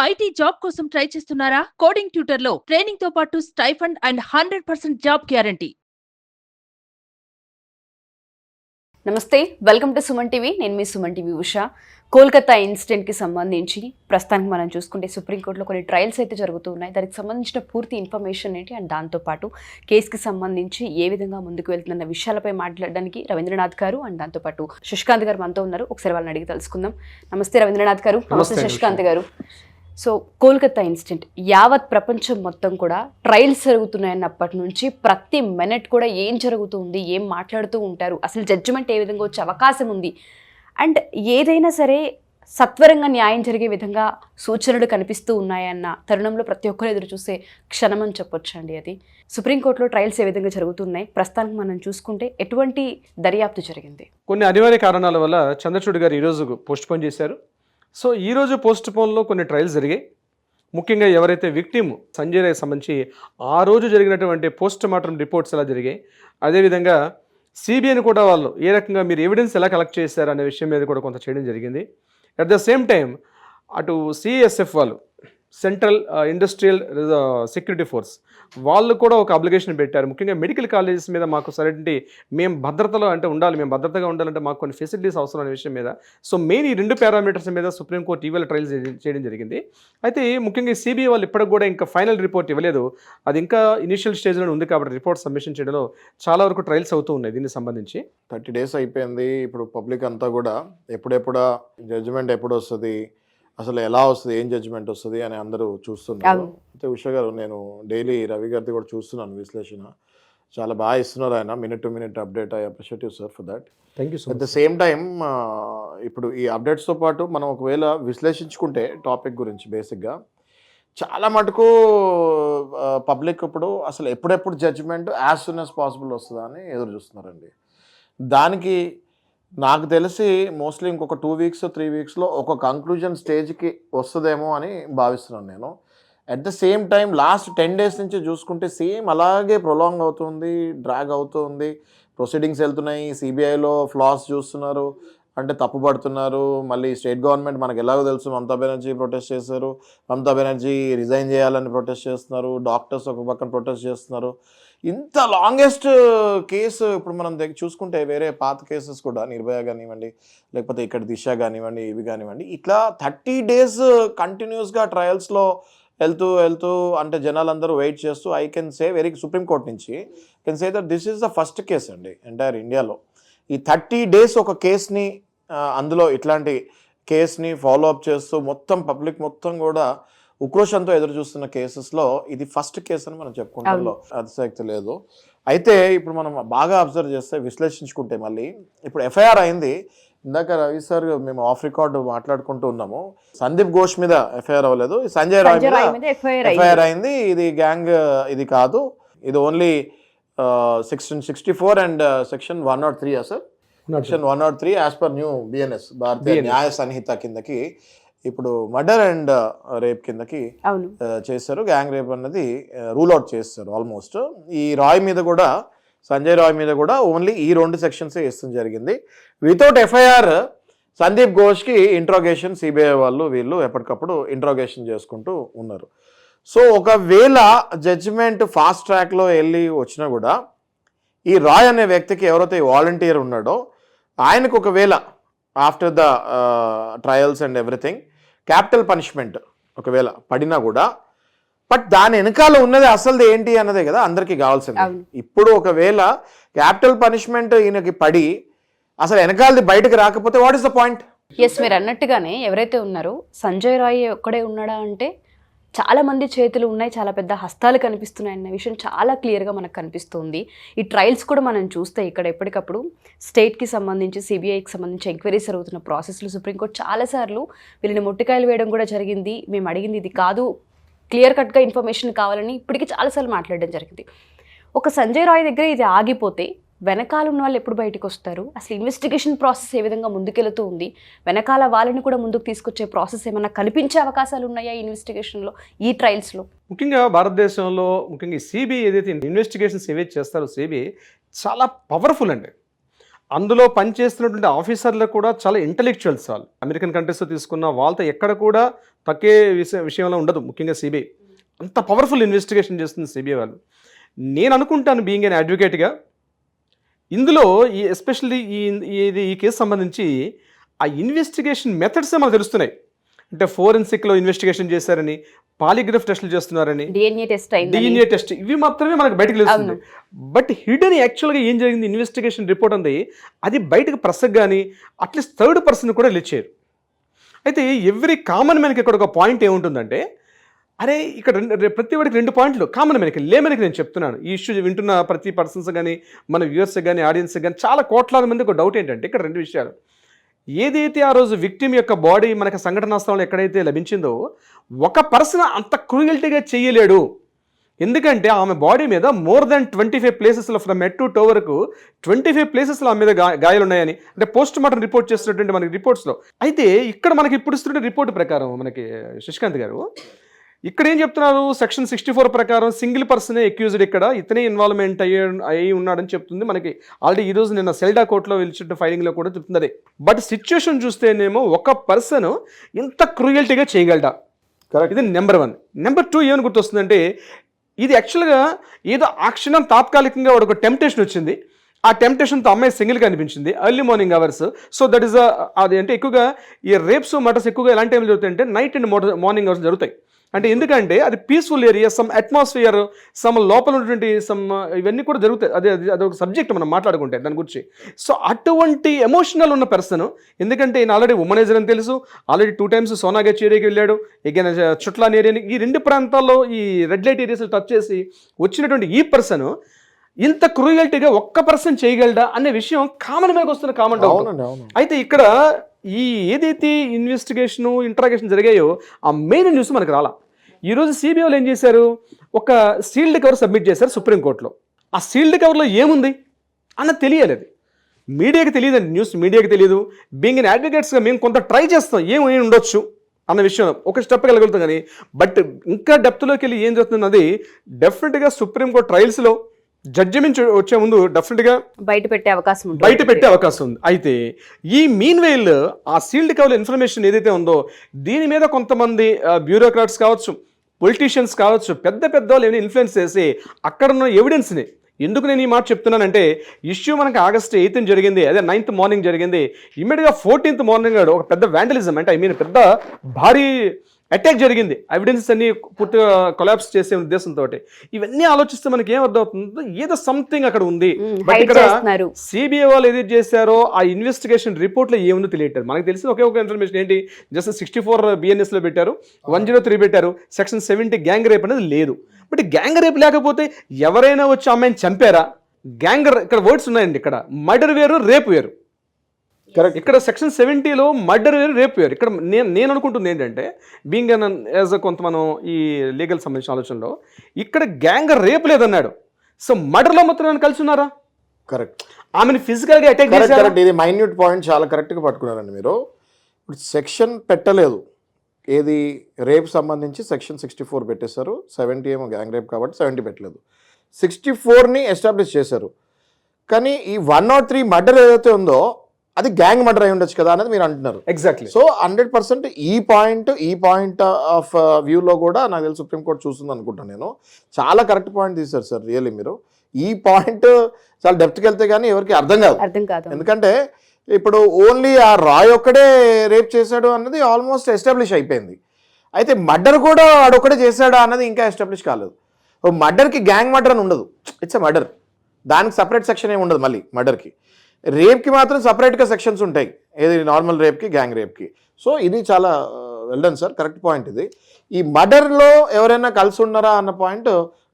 IT job కోసం try చేస్తున్నారా? Coding ట్యూటర్లో training తో పాటు స్టైఫండ్ అండ్ 100% జాబ్ గ్యారంటీ. నమస్తే, వెల్కమ్ టు సుమన్ టీవీ. నేను మీ సుమన్ టీవీ ఉషా. కోల్కతా ఇన్సిడెంట్కి సంబంధించి ప్రస్తుతానికి మనం చూసుకుంటే సుప్రీంకోర్టులో కొన్ని ట్రయల్స్ అయితే జరుగుతూ ఉన్నాయి. దానికి సంబంధించిన పూర్తి ఇన్ఫర్మేషన్ ఏంటి అండ్ దాంతోపాటు కేసుకి సంబంధించి ఏ విధంగా ముందుకు వెళ్తున్న విషయాలపై మాట్లాడడానికి రవీంద్రనాథ్ గారు అండ్ దాంతోపాటు శశికాంత్ గారు మనతో ఉన్నారు. ఒకసారి వాళ్ళని అడిగి తెలుసుకుందాం. నమస్తే రవీంద్రనాథ్ గారు. నమస్తే శశికాంత్ గారు. సో కోల్కతా ఇన్సిడెంట్ యావత్ ప్రపంచం మొత్తం కూడా ట్రయల్స్ జరుగుతున్నాయన్నప్పటి నుంచి ప్రతి మినిట్ కూడా ఏం జరుగుతుంది, ఏం మాట్లాడుతూ ఉంటారు, అసలు జడ్జిమెంట్ ఏ విధంగా వచ్చే అవకాశం ఉంది అండ్ ఏదైనా సరే సత్వరంగా న్యాయం జరిగే విధంగా సూచనలు కనిపిస్తూ ఉన్నాయన్న తరుణంలో ప్రతి ఒక్కరు ఎదురు చూసే క్షణం అని చెప్పొచ్చు అండి. అది సుప్రీంకోర్టులో ట్రయల్స్ ఏ విధంగా జరుగుతున్నాయి, ప్రస్తుతానికి మనం చూసుకుంటే ఎటువంటి దర్యాప్తు జరిగింది? కొన్ని అనివార్య కారణాల వల్ల చంద్రచూడ్ గారు ఈరోజు పోస్ట్పోన్ చేశారు. సో ఈరోజు పోస్ట్పోన్లో కొన్ని ట్రయల్స్ జరిగాయి. ముఖ్యంగా ఎవరైతే విక్టిమ్ సంజయ్ రాయ్కి సంబంధించి ఆ రోజు జరిగినటువంటి పోస్ట్ మార్టం రిపోర్ట్స్ ఎలా జరిగాయి, అదేవిధంగా సిబిఐని కూడా వాళ్ళు ఏ రకంగా మీరు ఎవిడెన్స్ ఎలా కలెక్ట్ చేశారు అనే విషయం మీద కూడా కొంత చేయడం జరిగింది. అట్ ద సేమ్ టైం అటు సిఎస్ఎఫ్ వాళ్ళు సెంట్రల్ ఇండస్ట్రియల్ సెక్యూరిటీ ఫోర్స్ వాళ్ళు కూడా ఒక అప్లికేషన్ పెట్టారు. ముఖ్యంగా మెడికల్ కాలేజెస్ మీద మాకు సరైనటువంటి మేము భద్రతలో అంటే ఉండాలి, మేము భద్రతగా ఉండాలంటే మాకు కొన్ని ఫెసిలిటీస్ అవసరం అనే విషయం మీద. సో మెయిన్ ఈ రెండు పారామీటర్స్ మీద సుప్రీంకోర్టు ఇవాళ ట్రయల్స్ చేయడం జరిగింది. అయితే ముఖ్యంగా సిబిఐ వాళ్ళు ఇప్పటికి కూడా ఇంకా ఫైనల్ రిపోర్ట్ ఇవ్వలేదు. అది ఇంకా ఇనిషియల్ స్టేజ్లో ఉంది కాబట్టి రిపోర్ట్ సబ్మిషన్ చేయడంలో చాలా వరకు ట్రయల్స్ అవుతూ ఉన్నాయి. దీనికి సంబంధించి 30 days అయిపోయింది. ఇప్పుడు పబ్లిక్ అంతా కూడా ఎప్పుడెప్పుడా జడ్జిమెంట్ ఎప్పుడు వస్తుంది, అసలు ఎలా వస్తుంది, ఏం జడ్జిమెంట్ వస్తుంది అని అందరూ చూస్తున్నారు. అయితే ఉషా గారు, నేను డైలీ రవి గారిది కూడా చూస్తున్నాను విశ్లేషణ. చాలా బాగా ఇస్తున్నారు ఆయన, minute to minute update. I appreciate you sir for that. Thank you so much. At the same time ఇప్పుడు ఈ అప్డేట్స్తో పాటు మనం ఒకవేళ విశ్లేషించుకుంటే టాపిక్ గురించి బేసిక్గా చాలా మటుకు పబ్లిక్ ఇప్పుడు అసలు ఎప్పుడెప్పుడు judgement as soon as possible వస్తుందా అని ఎదురు చూస్తున్నారండి. దానికి నాకు తెలిసి మోస్ట్లీ ఇంకొక 2 weeks 3 weeksలో ఒక కంక్లూజన్ స్టేజ్కి వస్తుందేమో అని భావిస్తున్నాను నేను. At the same time last 10 days నుంచి చూసుకుంటే సేమ్ అలాగే ప్రొలాంగ్ అవుతుంది, డ్రాగ్ అవుతుంది, ప్రొసీడింగ్స్ వెళ్తున్నాయి. సిబిఐలో ఫ్లాస్ చూస్తున్నారు, అంటే తప్పుపడుతున్నారు. మళ్ళీ స్టేట్ గవర్నమెంట్ మనకు ఎలాగో తెలుసు, మమతా బెనర్జీ ప్రొటెస్ట్ చేశారు, మమతా బెనర్జీ రిజైన్ చేయాలని ప్రొటెస్ట్ చేస్తున్నారు, డాక్టర్స్ ఒక పక్కన ప్రొటెస్ట్ చేస్తున్నారు. ఇంత లాంగెస్ట్ కేసు ఇప్పుడు మనం చూసుకుంటే వేరే పాత కేసెస్ కూడా నిర్భయ కానివ్వండి, లేకపోతే ఇక్కడ దిశ కానివ్వండి, ఇవి కానివ్వండి, ఇట్లా 30 days కంటిన్యూస్గా ట్రయల్స్లో వెళ్తూ అంటే జనాలందరూ వెయిట్ చేస్తూ, I can say very supreme court నుంచి can say that this is the first case అండి ఎంటైర్ ఇండియాలో. ఈ 30 days ఒక కేస్ని, అందులో ఇట్లాంటి కేస్ని ఫాలో అప్ చేస్తూ మొత్తం పబ్లిక్ మొత్తం కూడా ఉక్రోషంతో ఎదురు చూస్తున్న కేసెస్లో ఇది ఫస్ట్ కేసు అని మనం చెప్పుకుంటాంలో అతిశక్తి లేదు. అయితే ఇప్పుడు మనం బాగా అబ్జర్వ్ చేస్తే, విశ్లేషించుకుంటే మళ్ళీ ఇప్పుడు ఎఫ్ఐఆర్ అయింది. ఇందాక రవి సార్ మేము ఆఫ్ రికార్డు మాట్లాడుకుంటూ ఉన్నాము. సందీప్ ఘోష్ మీద ఎఫ్ఐఆర్ అవ్వలేదు, సంజయ్ రాయ్ మీద ఎఫ్ఐఆర్ అయింది. ఇది గ్యాంగ్ ఇది కాదు, ఇది only section 64 and section 103 sir. Section 103 as per new BNS Bharatiya Nyaya Sanhita కిందకి ఇప్పుడు మర్డర్ అండ్ రేప్ కిందకి చేశారు. గ్యాంగ్ రేప్ అన్నది రూల్ అవుట్ చేస్తారు ఆల్మోస్ట్. ఈ రాయ్ మీద కూడా, సంజయ్ రాయ్ మీద కూడా ఓన్లీ ఈ 2 sections ఇష్టం జరిగింది. వితౌట్ ఎఫ్ఐఆర్ సందీప్ ఘోష్కి ఇంట్రాగేషన్ సిబిఐ వాళ్ళు వీళ్ళు ఎప్పటికప్పుడు ఇంట్రాగేషన్ చేసుకుంటూ ఉన్నారు. సో ఒకవేళ జడ్జిమెంట్ ఫాస్ట్ ట్రాక్లో వెళ్ళి వచ్చినా కూడా ఈ రాయ్ అనే వ్యక్తికి ఎవరైతే వాలంటీర్ ఉన్నాడో ఆయనకు ఒకవేళ after the trials and everything capital punishment ఒకవేళ పడినా కూడా, బట్ దాని వెనకాల ఉన్నది అసలు ఏంటి అన్నదే కదా అందరికీ కావాల్సింది. ఇప్పుడు ఒకవేళ క్యాపిటల్ పనిష్మెంట్ ఈయనకి పడి అసలు వెనకాలది బయటకు రాకపోతే what is the point? Yes, మీరు అన్నట్టుగానే ఎవరైతే ఉన్నారో సంజయ్ రాయ్ ఒక్కడే ఉన్నాడా అంటే చాలా మంది చేతులు ఉన్నాయి, చాలా పెద్ద హస్తాలు కనిపిస్తున్నాయి అన్న విషయం చాలా క్లియర్గా మనకు కనిపిస్తుంది. ఈ ట్రయల్స్ కూడా మనం చూస్తే ఇక్కడ ఎప్పటికప్పుడు స్టేట్కి సంబంధించి సిబిఐకి సంబంధించి ఎంక్వైరీస్ జరుగుతున్న ప్రాసెస్లో సుప్రీంకోర్టు చాలాసార్లు వీళ్ళని మొట్టికాయలు వేయడం కూడా జరిగింది. మేము అడిగింది ఇది కాదు, క్లియర్ కట్గా ఇన్ఫర్మేషన్ కావాలని ఇప్పటికీ చాలాసార్లు మాట్లాడడం జరిగింది. ఒక సంజయ్ రాయ్ దగ్గర ఇది ఆగిపోతే వెనకాల ఉన్న వాళ్ళు ఎప్పుడు బయటకు వస్తారు, అసలు ఇన్వెస్టిగేషన్ ప్రాసెస్ ఏ విధంగా ముందుకెళ్తూ ఉంది, వెనకాల వాళ్ళని కూడా ముందుకు తీసుకొచ్చే ప్రాసెస్ ఏమైనా కల్పించే అవకాశాలు ఉన్నాయా ఈ ఇన్వెస్టిగేషన్లో, ఈ ట్రయల్స్లో? ముఖ్యంగా భారతదేశంలో ముఖ్యంగా సిబిఐ ఏదైతే ఇన్వెస్టిగేషన్స్ ఏవైతే చేస్తారో సిబిఐ చాలా పవర్ఫుల్ అండి. అందులో పనిచేస్తున్నటువంటి ఆఫీసర్లు కూడా చాలా ఇంటలెక్చువల్స్ వాళ్ళు. అమెరికన్ కంట్రీస్లో తీసుకున్న వాళ్ళతో ఎక్కడ కూడా తక్కువ విషయంలో ఉండదు. ముఖ్యంగా సిబిఐ అంత పవర్ఫుల్ ఇన్వెస్టిగేషన్ చేస్తుంది సిబిఐ వాళ్ళు. నేను అనుకుంటాను బీయింగ్ ఎన్ అడ్వకేట్గా, ఇందులో ఈ ఎస్పెషల్లీ ఈ కేసు సంబంధించి ఆ ఇన్వెస్టిగేషన్ మెథడ్సే మనకు తెలుస్తున్నాయి. అంటే ఫోరెన్సిక్లో ఇన్వెస్టిగేషన్ చేశారని, పాలిగ్రాఫ్ టెస్టులు చేస్తున్నారని, డిఎన్ఏ టెస్ట్, ఇవి మాత్రమే మనకు బయటకు తెలుస్తుంది. బట్ హిడెన్ యాక్చువల్గా ఏం జరిగింది ఇన్వెస్టిగేషన్ రిపోర్ట్ ఉంది, అది బయటకు ప్రెస్కి కానీ అట్లీస్ట్ థర్డ్ పర్సన్ కూడా రిలీజ్ చేయరు. అయితే ఎవ్రీ కామన్ మ్యాన్కి ఇక్కడ ఒక పాయింట్ ఏముంటుందంటే, అరే ఇక్కడ ప్రతి వాడికి 2 పాయింట్లు కామన్ మ్యాన్కి, లేమన్కి నేను చెప్తున్నాను. ఈ ఇష్యూ వింటున్న ప్రతి పర్సన్స్ కానీ, మన వ్యూవర్స్కి కానీ, ఆడియన్స్కి కానీ చాలా కోట్లాది మందికి ఒక డౌట్ ఏంటంటే ఇక్కడ 2 విషయాలు. ఏదైతే ఆ రోజు విక్టిమ్ యొక్క బాడీ మనకి సంఘటనా స్థలంలో ఎక్కడైతే లభించిందో, ఒక పర్సన్ అంత క్రూయల్టీగా చేయలేడు. ఎందుకంటే ఆమె బాడీ మీద మోర్ దాన్ 25 ప్లేసెస్లో ఫ్రమ్ హెడ్ టు టో వరకు 25 ప్లేసెస్లో ఆమె మీద గాయాలు ఉన్నాయని అంటే పోస్ట్ మార్టం రిపోర్ట్ చేస్తున్నటువంటి మనకి రిపోర్ట్స్లో. అయితే ఇక్కడ మనకి ఇప్పుడు ఇస్తున్న రిపోర్ట్ ప్రకారం మనకి శశికాంత్ గారు ఇక్కడ ఏం చెప్తున్నారు, సెక్షన్ 64 ప్రకారం సింగిల్ పర్సనే అక్యూజ్డ్, ఇక్కడ ఇతనే ఇన్వాల్వ్మెంట్ అయ్యి ఉన్నాడని చెప్తుంది మనకి. ఆల్రెడీ ఈ రోజు నిన్న సెల్డా కోర్టులో వెళ్ళిన ఫైలింగ్లో కూడా చెప్తుంది అదే. బట్ సిచ్యువేషన్ చూస్తేనేమో ఒక పర్సన్ ఇంత క్రూయల్టీగా చేయగలడా, ఇది నెంబర్ 1. నెంబర్ 2 ఏమని గుర్తొస్తుందంటే, ఇది యాక్చువల్గా ఏదో ఆ క్షణం తాత్కాలికంగా వాడు ఒక టెంప్టేషన్ వచ్చింది, ఆ టెంప్టేషన్తో అమ్మాయి సింగిల్గా అనిపించింది early morning hours. So that is అది అంటే ఎక్కువగా ఈ రేప్స్ మర్డర్స్ ఎక్కువగా ఎలాంటి టైంలో జరుగుతాయంటే నైట్ అండ్ మార్నింగ్ అవర్స్ జరుగుతాయి. అంటే ఎందుకంటే అది peaceful area, some atmosphere, some లోపల ఉన్నటువంటి సమ్ ఇవన్నీ కూడా జరుగుతాయి. అదొక సబ్జెక్ట్ మనం మాట్లాడుకుంటే దాని గురించి. సో అటువంటి ఎమోషనల్ ఉన్న పర్సన్, ఎందుకంటే ఈయన ఆల్రెడీ ఉమనైజర్ అని తెలుసు, ఆల్రెడీ 2 times సోనాగచ్ ఏరియాకి వెళ్ళాడు, ఎగైన్ చుట్లాన్ ఏరియాని, ఈ 2 ప్రాంతాల్లో ఈ రెడ్ లైట్ ఏరియాస్ టచ్ చేసి వచ్చినటువంటి ఈ పర్సన్ ఇంత క్రూయల్టీగా ఒక్క పర్సన్ చేయగలడా అనే విషయం కామన్ మ్యాన్కి వస్తున్న కామన్ డౌట్. అయితే ఇక్కడ ఈ ఏదైతే ఇన్వెస్టిగేషన్ ఇంట్రాగేషన్ జరిగాయో ఆ మెయిన్ న్యూస్ మనకు రాలా. ఈరోజు సిబిఐ వాళ్ళు ఏం చేశారు, ఒక సీల్డ్ కవర్ సబ్మిట్ చేశారు సుప్రీంకోర్టులో. ఆ సీల్డ్ కవర్లో ఏముంది అన్నది తెలియలేదు, మీడియాకి తెలియదండి, న్యూస్ మీడియాకి తెలియదు. బీయింగ్ ఇన్ అడ్వకేట్స్గా మేము కొంత ట్రై చేస్తాం ఏమి ఉండొచ్చు అన్న విషయం ఒక స్టెప్ వెళ్ళగలుగుతాం కానీ, బట్ ఇంకా డెప్త్లోకి వెళ్ళి ఏం జరుగుతున్నది డెఫినెట్గా సుప్రీంకోర్టు ట్రయల్స్లో జడ్జిమెంట్ వచ్చే ముందు డెఫినెట్గా బయట పెట్టే అవకాశం ఉంది. అయితే ఈ మీన్ వైల్ ఆ సీల్డ్ కవర్ల ఇన్ఫర్మేషన్ ఏదైతే ఉందో దీని మీద కొంతమంది బ్యూరోక్రాట్స్ కావచ్చు, పొలిటీషియన్స్ కావచ్చు, పెద్ద వాళ్ళు ఏమైనా ఇన్ఫ్లుయెన్స్ చేసి అక్కడ ఉన్న ఎవిడెన్స్ని, ఎందుకు నేను ఈ మాట చెప్తున్నానంటే ఇష్యూ మనకి August 8th జరిగింది, అదే 9th మార్నింగ్ జరిగింది. ఇమ్మీడియట్గా 14th మార్నింగ్ ఒక పెద్ద వ్యాండలిజం అంటే పెద్ద భారీ అటాక్ జరిగింది, ఎవిడెన్సెస్ అన్ని పూర్తిగా కొలాప్స్ చేసే ఉద్దేశంతో. ఇవన్నీ ఆలోచిస్తే మనకి ఏం అర్థం అవుతుందో ఏదో సంథింగ్ అక్కడ ఉంది. బట్ ఇక్కడ సిబిఐ వాళ్ళు ఏదైతే చేశారో ఆ ఇన్వెస్టిగేషన్ రిపోర్ట్లో ఏముందో తెలియటారు. మనకు తెలిసిన ఒకే ఒక ఇన్ఫర్మేషన్ ఏంటి, జస్ట్ 64 BNSలో పెట్టారు, 103 పెట్టారు, సెక్షన్ 70 గ్యాంగ్ రేప్ అనేది లేదు. బట్ గ్యాంగ్ రేప్ లేకపోతే ఎవరైనా వచ్చి అమ్మాయిని చంపారా? గ్యాంగ్ ఇక్కడ వర్డ్స్ ఉన్నాయండి, ఇక్కడ మర్డర్ వేరు, రేప్ వేరు. ఇక్కడ సెక్షన్ 70లో మర్డర్ వేరు, రేప్ వేరు. ఇక్కడ నేను అనుకుంటుంది ఏంటంటే బీయింగ్ యాజ్ కొంత మనం ఈ లీగల్ సంబంధించిన ఆలోచనలో ఇక్కడ గ్యాంగ్ రేప్ లేదన్నాడు. సో మర్డర్లో మాత్రం కలిసి ఉన్నారా? కరెక్ట్. ఆమెను ఫిజికల్గా అటాక్ చేశారు. ఇది మైన్యూట్ పాయింట్ చాలా కరెక్ట్గా పట్టుకున్నారండి మీరు. ఇప్పుడు సెక్షన్ పెట్టలేదు, ఏది రేప్ సంబంధించి సెక్షన్ 64 పెట్టేశారు, 70 ఏమో గ్యాంగ్ రేప్ కాబట్టి 70 పెట్టలేదు, 64ని ఎస్టాబ్లిష్ చేశారు. కానీ ఈ 103 మర్డర్ ఏదైతే ఉందో అది గ్యాంగ్ మర్డర్ అయి ఉండొచ్చు కదా అనేది మీరు అంటున్నారు. ఎగ్జాక్ట్లీ. సో 100% ఈ పాయింట్ ఆఫ్ వ్యూలో కూడా నాకు తెలిసి సుప్రీంకోర్టు చూస్తుంది అనుకుంటాను నేను. చాలా కరెక్ట్ పాయింట్ తీశారు సార్ రియల్లీ మీరు. ఈ పాయింట్ చాలా డెప్త్కి వెళ్తే కానీ ఎవరికి అర్థం కాదు. ఎందుకంటే ఇప్పుడు ఓన్లీ ఆ రాయ్ ఒక్కడే రేప్ చేశాడు అన్నది ఆల్మోస్ట్ ఎస్టాబ్లిష్ అయిపోయింది. అయితే మర్డర్ కూడా వాడొక్కడే చేశాడా అన్నది ఇంకా ఎస్టాబ్లిష్ కాలేదు. మర్డర్కి గ్యాంగ్ మర్డర్ అని ఉండదు, ఇట్స్ ఎ మర్డర్, దానికి సపరేట్ సెక్షన్ ఏమి ఉండదు. మళ్ళీ మర్డర్కి, రేప్కి మాత్రం సపరేట్గా సెక్షన్స్ ఉంటాయి, ఏది నార్మల్ రేప్కి, గ్యాంగ్ రేప్కి. సో ఇది చాలా well done sir, correct point ఇది. ఈ మర్డర్లో ఎవరైనా కలిసి ఉన్నారా అన్న పాయింట్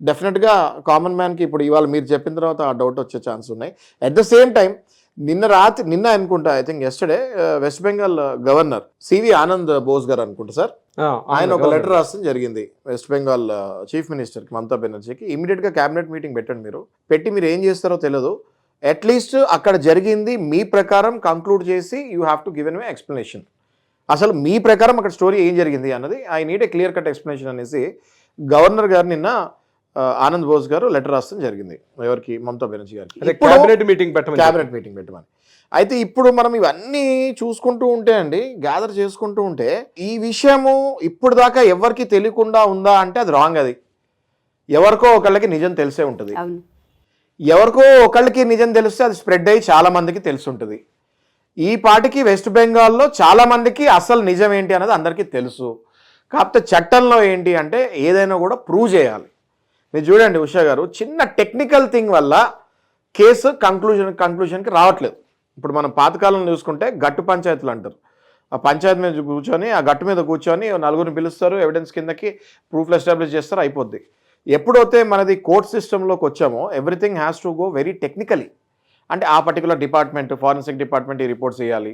డెఫినెట్గా కామన్ మ్యాన్కి ఇప్పుడు ఇవాళ మీరు చెప్పిన తర్వాత ఆ డౌట్ వచ్చే ఛాన్స్ ఉన్నాయి. అట్ ద సేమ్ టైం నిన్న అనుకుంటా, I think yesterday West Bengal governor C V Anand Bose గారు అనుకుంటా సార్, ఆయన ఒక లెటర్ రాసిన జరిగింది వెస్ట్ బెంగాల్ చీఫ్ మినిస్టర్కి మమతా బెనర్జీకి. ఇమీడియట్గా క్యాబినెట్ మీటింగ్ పెట్టండి, మీరు ఏం చేస్తారో తెలియదు, అట్లీస్ట్ అక్కడ జరిగింది మీ ప్రకారం కంక్లూడ్ చేసి you have to give an way explanation. అసలు మీ ప్రకారం అక్కడ స్టోరీ ఏం జరిగింది అన్నది I need a clear cut explanation అనేసి గవర్నర్ గారు నిన్న ఆనంద్ బోస్ గారు లెటర్ రాస్తాం జరిగింది ఎవరికి, మమతా బెనర్జీ గారికి, క్యాబినెట్ మీటింగ్ పెట్టమని. అయితే ఇప్పుడు మనం ఇవన్నీ చూసుకుంటూ ఉంటే అండి, గ్యాదర్ చేసుకుంటూ ఉంటే ఈ విషయము ఇప్పుడు దాకా ఎవరికి తెలియకుండా ఉందా అంటే అది రాంగ్. అది ఎవరికో ఒకళ్ళకి నిజం తెలిసే ఉంటుంది. అవును. ఎవరికో ఒకళ్ళకి నిజం తెలిస్తే అది స్ప్రెడ్ అయ్యి చాలా మందికి తెలిసి ఉంటుంది. ఈ పాటికి వెస్ట్ బెంగాల్లో చాలా మందికి అసలు నిజం ఏంటి అనేది అందరికీ తెలుసు. కాకపోతే చట్టంలో ఏంటి అంటే ఏదైనా కూడా ప్రూవ్ చేయాలి. మీరు చూడండి ఉషా గారు, చిన్న టెక్నికల్ థింగ్ వల్ల కేసు కంక్లూజన్కి రావట్లేదు. ఇప్పుడు మనం పాతకాలంలో చూసుకుంటే గట్టు పంచాయతీలు అంటారు. ఆ పంచాయతీ మీద కూర్చొని, ఆ గట్టు మీద కూర్చొని నలుగురిని పిలుస్తారు, ఎవిడెన్స్ కిందకి ప్రూఫ్లు ఎస్టాబ్లిష్ చేస్తారు, అయిపోద్ది. ఎప్పుడైతే మనది కోర్ట్ సిస్టంలోకి వచ్చామో everything has to go very technically. అంటే ఆ పర్టికులర్ డిపార్ట్మెంట్, ఫారెన్సిక్ డిపార్ట్మెంట్ ఈ రిపోర్ట్స్ చేయాలి,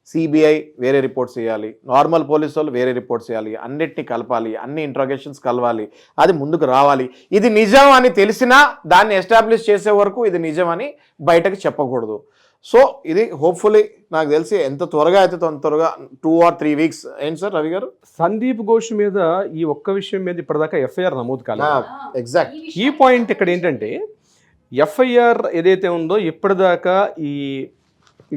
సిబిఐ వేరే రిపోర్ట్స్ చేయాలి, నార్మల్ పోలీసు వాళ్ళు వేరే రిపోర్ట్స్ చేయాలి, అన్నిటిని కలపాలి, అన్ని ఇంట్రాగేషన్స్ కలవాలి, అది ముందుకు రావాలి. ఇది నిజం అని తెలిసినా దాన్ని ఎస్టాబ్లిష్ చేసే వరకు ఇది నిజం అని బయటకు చెప్పకూడదు. సో ఇది హోప్ఫుల్లీ నాకు తెలిసి ఎంత త్వరగా అయితే అంత త్వరగా 2 or 3 weeks. ఏంటి సార్ రవి గారు? సందీప్ ఘోష్ మీద ఈ ఒక్క విషయం మీద ఇప్పటిదాకా ఎఫ్ఐఆర్ నమోదు కాలేదు. ఎగ్జాక్ట్ ఈ పాయింట్ ఇక్కడ ఏంటంటే, ఎఫ్ఐఆర్ ఏదైతే ఉందో ఇప్పటిదాకా ఈ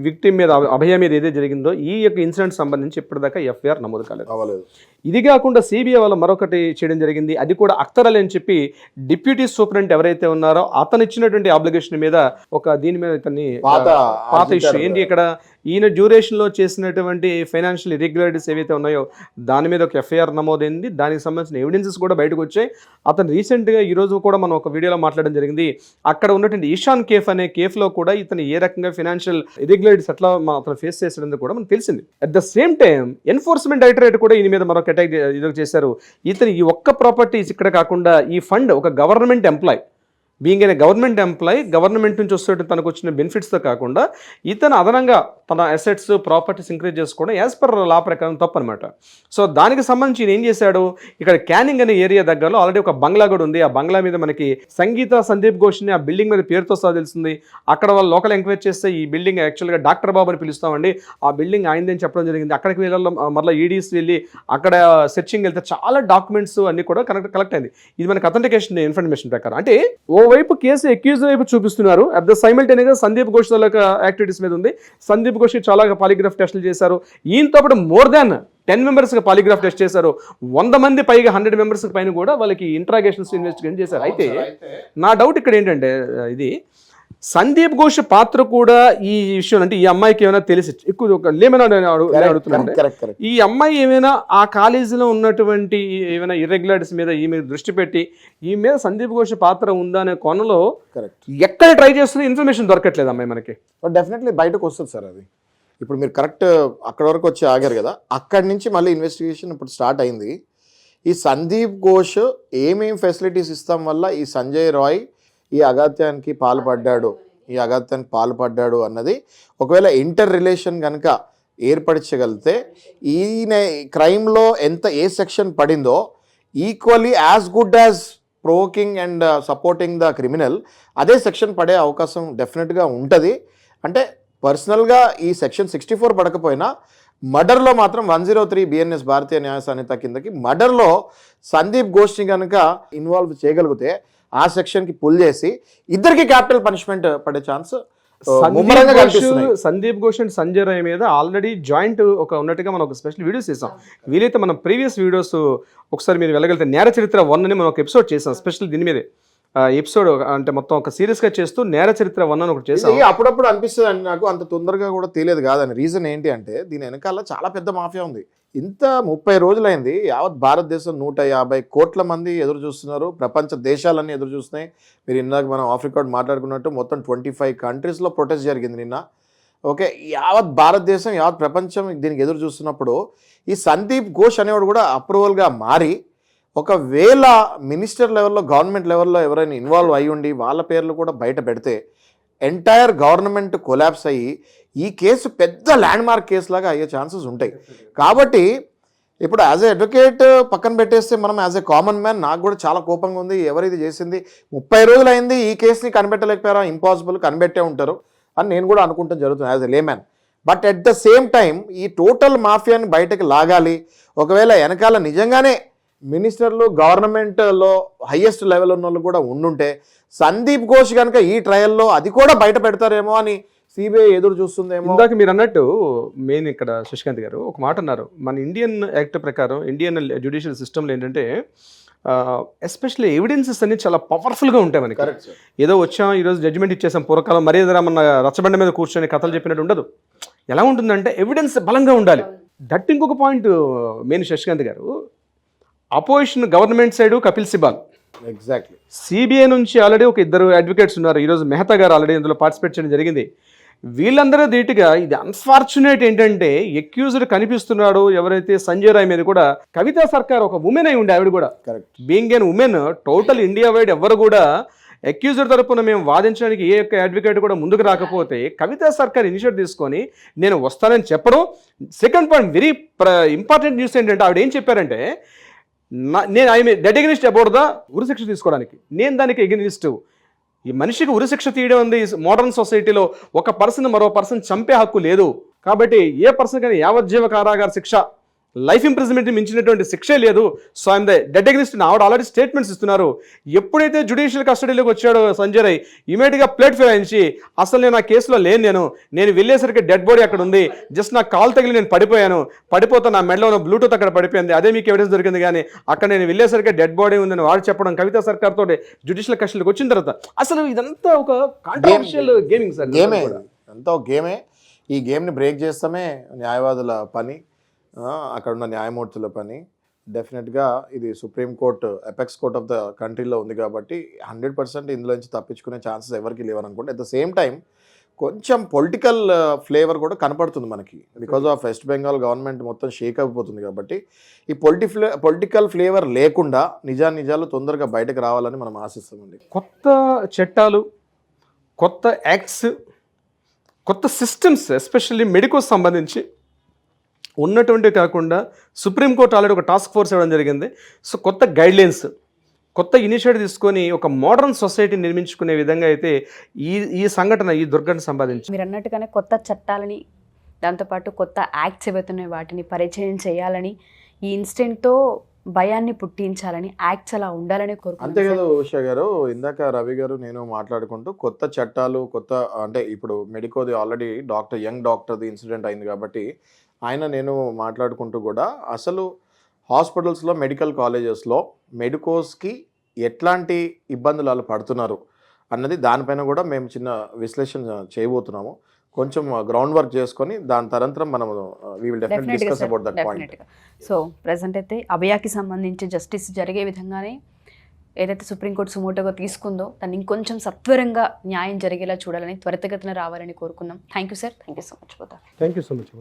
విక్టిమ్ మీద, అభయ మీద ఏదైతే జరిగిందో ఈ యొక్క ఇన్సిడెంట్ సంబంధించి ఇప్పటిదాకా ఎఫ్ఐఆర్ నమోదు కాలేదు. ఇది కాకుండా సిబిఐ వాళ్ళు మరొకటి చేయడం జరిగింది. అది కూడా అఖ్తర్ అలీ అని చెప్పి డిప్యూటీ సూపరింటెండెంట్ ఎవరైతే ఉన్నారో అతను ఇచ్చినటువంటి ఆబ్లిగేషన్ మీద దీని మీద ఇతన్ని పాత ఇష్యూ ఏంటి, ఇక్కడ ఈయన డ్యూరేషన్లో చేసినటువంటి ఫైనాన్షియల్ ఇర్రెగ్యులారిటీస్ ఏవైతే ఉన్నాయో దాని మీద ఒక ఎఫ్ఐఆర్ నమోదైంది. దానికి సంబంధించిన ఎవిడెన్సెస్ కూడా బయటకు వచ్చాయి. అతను రీసెంట్గా ఈరోజు కూడా మనం ఒక వీడియోలో మాట్లాడడం జరిగింది. అక్కడ ఉన్నటువంటి ఈశాన్ కేఫ్ అనే కేఫ్లో కూడా ఇతను ఏ రకంగా ఫైనాన్షియల్ ఇర్రెగ్యులారిటీస్ అట్లా అతను ఫేస్ చేసేది కూడా మనకు తెలిసింది. At the same time enforcement directorate కూడా ఈయన మీద మరొక అటాక్ చేశారు. ఇతను ఈ ఒక్క ప్రాపర్టీస్ ఇక్కడ కాకుండా ఈ ఫండ్ ఒక government employee, being a government employee, government నుంచి వస్తే తనకు వచ్చిన బెనిఫిట్స్తో కాకుండా ఇతను అదనంగా తన అసెట్స్, ప్రాపర్టీస్ ఇంక్రీజ్ చేసుకోవడం యాజ్ పర్ లా ప్రకారం తప్పు అనమాట. సో దానికి సంబంధించి ఏం చేశాడు, ఇక్కడ క్యానింగ్ అనే ఏరియా దగ్గరలో ఆల్రెడీ ఒక బంగ్లా కూడా ఉంది. ఆ బంగ్లా మీద మనకి సంగీత సందీప్ ఘోష్ని ఆ బిల్డింగ్ మీద పేరుతో సహా తెలిసింది. అక్కడ వాళ్ళు లోకల్ ఎంక్వైరీ చేస్తే ఈ బిల్డింగ్ యాక్చువల్గా డాక్టర్ బాబు అని పిలుస్తామండి, ఆ బిల్డింగ్ ఆయనదని చెప్పడం జరిగింది. అక్కడికి వెళ్ళాలి, మళ్ళీ ఈడీస్ వెళ్ళి అక్కడ సెర్చింగ్ వెళ్తే చాలా డాక్యుమెంట్స్ అన్ని కూడా కలెక్ట్ అయింది. ఇది మనకి అథెంటికేషన్ ఇన్ఫర్మేషన్ ప్రకారం. అంటే ఓవైపు కేసు అక్యూజ్ వైపు చూపిస్తున్నారు, అట్ ద సైమల్టేనియస్గా సందీప్ ఘోష్ యాక్టివిటీస్ మీద ఉంది. సందీప్ ఘోష్ చాలా పాలిగ్రాఫ్ టెస్టులు చేశారు. ఈయనతో పాటు more than 10 members polygraph test చేశారు. 100 మంది పైగా 100 members పైన కూడా వాళ్ళకి ఇంట్రాగేషన్స్ ఇన్వెస్టిగేషన్ చేశారు. అయితే నా డౌట్ ఇక్కడ ఏంటంటే, ఇది సందీప్ ఘోష్ పాత్ర కూడా ఈ విషయం, అంటే ఈ అమ్మాయికి ఏమైనా తెలిసి ఎక్కువ లేమని అడుగుతున్నాను. ఈ అమ్మాయి ఏమైనా ఆ కాలేజీలో ఉన్నటువంటి ఏమైనా ఇర్రెగ్యులారిటీస్ మీద ఈ మీద దృష్టి పెట్టి ఈ మీద సందీప్ ఘోష్ పాత్ర ఉందా అనే కోణంలో ఎక్కడ ట్రై చేస్తున్న ఇన్ఫర్మేషన్ దొరకట్లేదు అమ్మాయి మనకి. డెఫినెట్లీ బయటకు వస్తుంది సార్. అది ఇప్పుడు మీరు కరెక్ట్ అక్కడ వరకు వచ్చి ఆగారు కదా, అక్కడి నుంచి మళ్ళీ ఇన్వెస్టిగేషన్ ఇప్పుడు స్టార్ట్ అయింది. ఈ సందీప్ ఘోష్ ఏమేం ఫెసిలిటీస్ ఇస్తాం వల్ల ఈ సంజయ్ రాయ్ ఈ అగాత్యానికి పాల్పడ్డాడు అన్నది ఒకవేళ ఇంటర్ రిలేషన్ కనుక ఏర్పరచగలిగితే ఈయన క్రైమ్లో ఏ సెక్షన్ పడిందో equally as good as provoking and supporting the criminal అదే సెక్షన్ పడే అవకాశం డెఫినెట్గా ఉంటుంది. అంటే పర్సనల్గా ఈ సెక్షన్ 64 పడకపోయినా మర్డర్లో మాత్రం 103 BNS భారతీయ న్యాయ సంహిత కిందకి మర్డర్లో సందీప్ ఘోష్ని కనుక ఇన్వాల్వ్ చేయగలిగితే ఆ సెక్షన్కి పుల్ చేసి ఇద్దరికి క్యాపిటల్ పనిష్మెంట్ పడే ఛాన్స్ సందీప్ ఘోష్ అండ్ సంజయ్ రాయ్ మీద ఆల్రెడీ జాయింట్ ఉన్నట్టుగా మనం ఒక స్పెషల్ వీడియోస్ చేసాం. వీలైతే మనం ప్రీవియస్ వీడియోస్ ఒకసారి మీరు వెళ్ళగలిగితే నేర చరిత్ర 1 అని మనం ఒక ఎపిసోడ్ చేసాం స్పెషల్ దీని మీదే. ఎపిసోడ్ అంటే మొత్తం ఒక సిరీస్గా చేస్తూ నేర చరిత్ర 1 అని ఒకటి చేసాం. అప్పుడప్పుడు అనిపిస్తుంది అండి నాకు, అంత తొందరగా కూడా తెలియదు కాదని. రీజన్ ఏంటి అంటే దీని వెనకాల చాలా పెద్ద మాఫియా ఉంది. ఇంత 30 రోజులైంది, యావత్ భారతదేశం 150 కోట్ల మంది ఎదురు చూస్తున్నారు, ప్రపంచ దేశాలన్నీ ఎదురు చూస్తున్నాయి. మీరు ఇందాక మనం ఆఫ్ రికార్డ్ మాట్లాడుకున్నట్టు మొత్తం 25 కంట్రీస్లో ప్రొటెస్ట్ జరిగింది నిన్న. ఓకే, యావత్ భారతదేశం, యావత్ ప్రపంచం దీనికి ఎదురు చూస్తున్నప్పుడు ఈ సందీప్ ఘోష్ అనేవాడు కూడా అప్రూవల్గా మారి ఒకవేళ మినిస్టర్ లెవెల్లో, గవర్నమెంట్ లెవెల్లో ఎవరైనా ఇన్వాల్వ్ అయ్యి ఉండి వాళ్ళ పేర్లు కూడా బయట పెడితే ఎంటైర్ గవర్నమెంట్ కొలాప్స్ అయ్యి ఈ కేసు పెద్ద ల్యాండ్ మార్క్ కేసు లాగా అయ్యే ఛాన్సెస్ ఉంటాయి. కాబట్టి ఇప్పుడు యాజ్ ఎ అడ్వకేట్ పక్కన పెట్టేస్తే మనం యాజ్ ఎ కామన్ మ్యాన్ నాకు కూడా చాలా కోపంగా ఉంది. ఎవరైతే చేసింది 30 రోజులు అయింది, ఈ కేసుని కనిపెట్టలేకపోయారా, ఇంపాసిబుల్, కనిపెట్టే ఉంటారు అని నేను కూడా అనుకుంటాం జరుగుతుంది as a layman. But at the same time ఈ టోటల్ మాఫియాని బయటకు లాగాలి. ఒకవేళ వెనకాల నిజంగానే మినిస్టర్లు, గవర్నమెంట్లో హైయెస్ట్ లెవెల్ ఉన్న వాళ్ళు కూడా ఉండుంటే సందీప్ ఘోష్ కనుక ఈ ట్రయల్లో అది కూడా బయట పెడతారేమో అని సిబిఐ ఎదురు చూస్తుందేమో. ఇందాక మీరు అన్నట్టు మెయిన్ ఇక్కడ శశికాంత్ గారు ఒక మాట అన్నారు, మన ఇండియన్ యాక్ట్ ప్రకారం ఇండియన్ జ్యుడిషియల్ సిస్టంలో ఏంటంటే ఎస్పెషల్లీ ఎవిడెన్సెస్ అన్ని చాలా పవర్ఫుల్గా ఉంటాయి మనకి. Correct sir. ఏదో వచ్చాం ఈరోజు జడ్జిమెంట్ ఇచ్చేసాం, పూర్వకాలం మర్యాద మన రచ్చబండ మీద కూర్చొని కథలు చెప్పినట్టు ఉండదు. ఎలా ఉంటుందంటే ఎవిడెన్స్ బలంగా ఉండాలి. దట్ ఇంకొక పాయింట్ మెయిన్ శశికాంత్ గారు, opposition government side Kapil Sibal, exactly. CBI నుంచి ఆల్రెడీ ఒక ఇద్దరు అడ్వకేట్స్ ఉన్నారు. ఈరోజు మెహతా గారు ఆల్రెడీ ఇందులో పార్టిసిపేట్ చేయడం జరిగింది. వీళ్ళందరూ ధీటుగా, ఇది అన్ఫార్చునేట్ ఏంటంటే ఎక్యూజ్డ్ కనిపిస్తున్నాడు ఎవరైతే సంజయ్ రాయ్ మీద కూడా కవితా సర్కార్ ఒక ఉమెన్ అయి ఉండే, ఆవిడ కూడా correct. Being an women total India wide ఎవరు కూడా అక్యూజ్డ్ తరపున మేము వాదించడానికి ఏ ఒక్క అడ్వకేట్ కూడా ముందుకు రాకపోతే కవితా సర్కార్ ఇనిషియేటివ్ తీసుకొని నేను వస్తానని చెప్పడం. Second point very important news ఏంటంటే ఆవిడ ఏం చెప్పారంటే, నేను I mean dead against about the ఉరిశిక్ష తీసుకోవడానికి, నేను దానికి ఎగనిస్ట్. ఈ మనిషికి ఉరిశిక్ష తీయడం ఉంది మోడర్న్ సొసైటీలో. ఒక పర్సన్ మరో పర్సన్ చంపే హక్కు లేదు కాబట్టి ఏ పర్సన్ కానీ యావజ్జీవ కారాగార శిక్ష, లైఫ్ ఇంప్రిజన్మెంట్ మించినటువంటి శిక్షే లేదు. So I'm the dead against. ఆవిడ ఆల్రెడీ స్టేట్మెంట్స్ ఇస్తున్నారు. ఎప్పుడైతే జ్యుడిషియల్ కస్టడీలోకి వచ్చాడో సంజయ్ రాయ్, ఇమీడియట్గా ప్లేట్ ఫిరాయించి అసలు నేను ఆ కేసులో లేను, నేను వెళ్ళేసరికి డెడ్ బాడీ అక్కడ ఉంది, జస్ట్ నా కాల్ తగిలి నేను పడిపోతా నా మెడలో ఉన్న బ్లూటూత్ అక్కడ పడిపోయింది, అదే మీకు ఎవిడెన్స్ దొరికింది. కానీ అక్కడ నేను వెళ్ళేసరికి డెడ్ బాడీ ఉందని వాడు చెప్పడం, కవితా సర్కార్ తోటి జ్యుడిషియల్ కస్టడీలోకి వచ్చిన తర్వాత అసలు ఇదంతా ఒక కాంట్రవర్షియల్ గేమింగ్ సార్. గేమే, అంతా ఒక గేమే. ఈ గేమ్ని బ్రేక్ చేస్తామే న్యాయవాదుల పని, అక్కడ ఉన్న న్యాయమూర్తుల పని. డెఫినెట్గా ఇది supreme court apex court of the కంట్రీలో ఉంది కాబట్టి 100% ఇందులో నుంచి తప్పించుకునే ఛాన్సెస్ ఎవరికి లేవనుకోండి. అట్ ద సేమ్ టైం కొంచెం పొలిటికల్ ఫ్లేవర్ కూడా కనపడుతుంది మనకి. Because of west Bengal government మొత్తం షేక్ అయిపోతుంది కాబట్టి ఈ పొలిటికల్ ఫ్లేవర్ లేకుండా నిజాలు తొందరగా బయటకు రావాలని మనం ఆశిస్తామండి. కొత్త చట్టాలు, కొత్త యాక్ట్స్, కొత్త సిస్టమ్స్ ఎస్పెషల్లీ మెడికోస్ సంబంధించి ఉన్నటువంటి కాకుండా సుప్రీంకోర్టు ఆల్రెడీ ఒక టాస్క్ ఫోర్స్ ఇవ్వడం జరిగింది. సో కొత్త గైడ్లైన్స్, కొత్త ఇనిషియేటివ్ తీసుకొని ఒక మోడర్న్ సొసైటీ నిర్మించుకునే విధంగా అయితే ఈ సంఘటన, ఈ దుర్ఘటన సంపాదించి మీరు అన్నట్టుగానే కొత్త చట్టాలని, దాంతోపాటు కొత్త యాక్ట్స్ ఏవైతున్నాయో వాటిని పరిచయం చేయాలని, ఈ ఇన్సిడెంట్తో భయాన్ని పుట్టించాలని, యాక్ట్స్ అలా ఉండాలని అంతే కోరుకుంటున్నాను. కదా ఉషా గారు, ఇందాక రవి గారు నేను మాట్లాడుకుంటూ కొత్త చట్టాలు, కొత్త అంటే ఇప్పుడు మెడికోది ఆల్రెడీ యంగ్ డాక్టర్ది ఇన్సిడెంట్ అయింది కాబట్టి నేను మాట్లాడుకుంటూ కూడా అసలు హాస్పిటల్స్లో, మెడికల్ కాలేజెస్లో మెడికోస్కి ఎట్లాంటి ఇబ్బందులు వాళ్ళు పడుతున్నారు అన్నది దానిపైన కూడా మేము చిన్న విశ్లేషణ చేయబోతున్నాము. కొంచెం గ్రౌండ్ వర్క్ చేసుకొని దాని తరంతరం మనం we will definitely discuss about that point. So present అయితే అభయాకి సంబంధించి జస్టిస్ జరిగే విధంగానే ఏదైతే సుప్రీంకోర్టు సుమోటోగా తీసుకుందో దాన్ని ఇంకొంచెం సత్వరంగా న్యాయం జరిగేలా చూడాలని, త్వరితగతిన రావాలని కోరుకున్నాం. Thank you sir. Thank you so much. Thank you so much.